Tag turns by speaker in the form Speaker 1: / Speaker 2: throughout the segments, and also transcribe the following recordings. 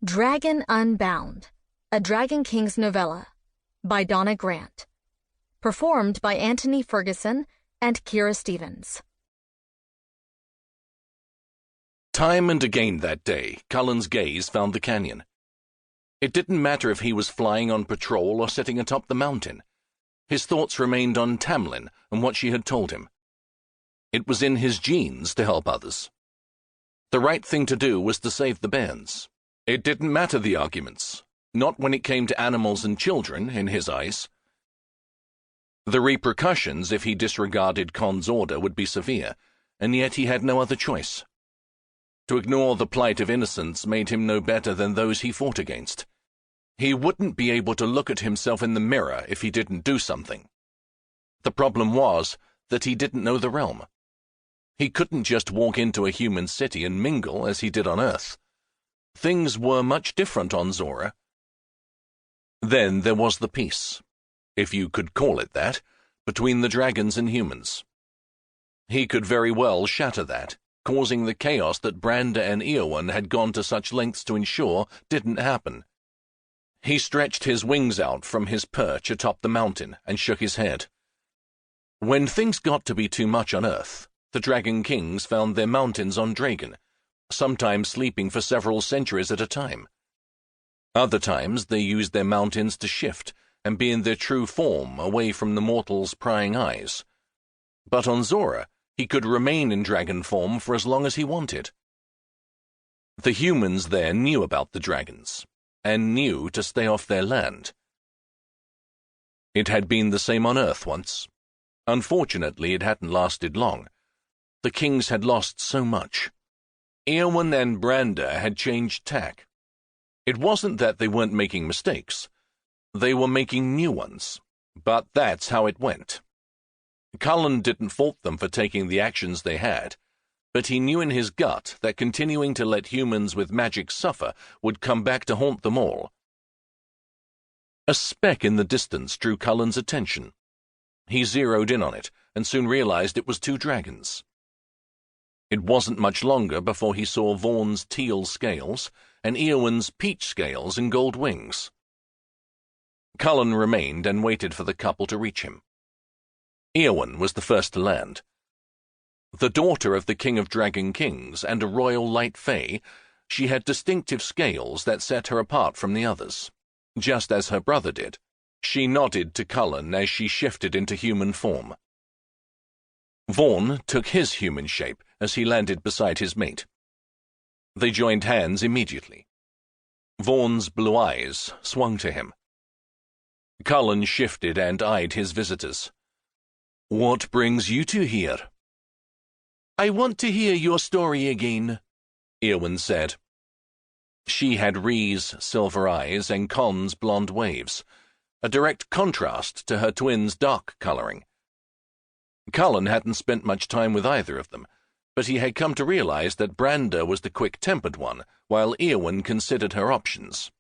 Speaker 1: Dragon Unbound, a Dragon King's novella, by Donna Grant. Performed by Anthony Ferguson and Kira Stevens.
Speaker 2: Time and again that day, Cullen's gaze found the canyon. It didn't matter if he was flying on patrol or sitting atop the mountain. His thoughts remained on Tamlyn and what she had told him. It was in his genes to help others. The right thing to do was to save the bairns. It didn't matter the arguments, not when it came to animals and children, in his eyes. The repercussions if he disregarded Con's order would be severe, and yet he had no other choice. To ignore the plight of innocents made him no better than those he fought against. He wouldn't be able to look at himself in the mirror if he didn't do something. The problem was that he didn't know the realm. He couldn't just walk into a human city and mingle as he did on Earth. Things were much different on Zora. Then there was the peace, if you could call it that, between the dragons and humans. He could very well shatter that, causing the chaos that Branda and Eowyn had gone to such lengths to ensure didn't happen. He stretched his wings out from his perch atop the mountain and shook his head. When things got to be too much on Earth, the Dragon Kings found their mountains on Dragon, sometimes sleeping for several centuries at a time. Other times they used their mountains to shift and be in their true form away from the mortals' prying eyes. But on Zora, he could remain in dragon form for as long as he wanted. The humans there knew about the dragons, and knew to stay off their land. It had been the same on Earth once. Unfortunately, it hadn't lasted long. The kings had lost so much. Eowyn and Branda had changed tack. It wasn't that they weren't making mistakes. They were making new ones, but that's how it went. Cullen didn't fault them for taking the actions they had, but he knew in his gut that continuing to let humans with magic suffer would come back to haunt them all. A speck in the distance drew Cullen's attention. He zeroed in on it and soon realized it was two dragons. It wasn't much longer before he saw Vaughn's teal scales and Eowyn's peach scales and gold wings. Cullen remained and waited for the couple to reach him. Eowyn was the first to land. The daughter of the King of Dragon Kings and a royal light fae, she had distinctive scales that set her apart from the others, just as her brother did. She nodded to Cullen as she shifted into human form. Vaughn took his human shape as he landed beside his mate. They joined hands immediately. Vaughn's blue eyes swung to him. Cullen shifted and eyed his visitors. "What brings you two here?" "I want to hear your story again," Eowyn said. She had Rhee's silver eyes and Con's blonde waves, a direct contrast to her twins' dark coloring. Cullen hadn't spent much time with either of them, but he had come to realize that Branda was the quick-tempered one, while Eowyn considered her options.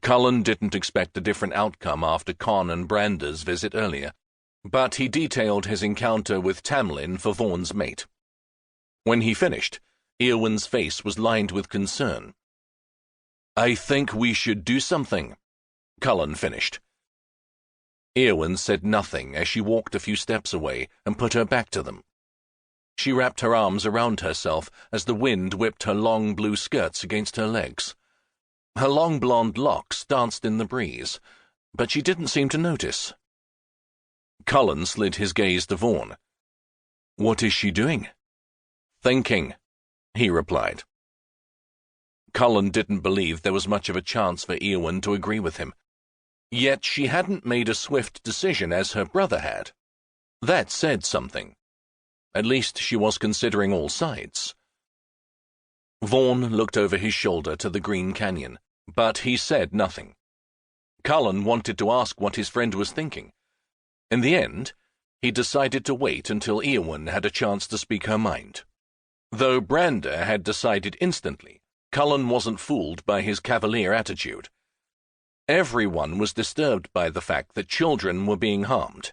Speaker 2: Cullen didn't expect a different outcome after Con and Branda's visit earlier, but he detailed his encounter with Tamlyn for Vaughn's mate. When he finished, Eowyn's face was lined with concern. "I think we should do something," Cullen finished. Eowyn said nothing as she walked a few steps away and put her back to them. She wrapped her arms around herself as the wind whipped her long blue skirts against her legs. Her long blonde locks danced in the breeze, but she didn't seem to notice. Cullen slid his gaze to Vaughn. "What is she doing?" "Thinking," he replied. Cullen didn't believe there was much of a chance for Eowyn to agree with him. Yet she hadn't made a swift decision as her brother had. That said something. At least she was considering all sides. Vaughn looked over his shoulder to the green canyon, but he said nothing. Cullen wanted to ask what his friend was thinking. In the end, he decided to wait until Eowyn had a chance to speak her mind. Though Branda had decided instantly, Cullen wasn't fooled by his cavalier attitude. Everyone was disturbed by the fact that children were being harmed.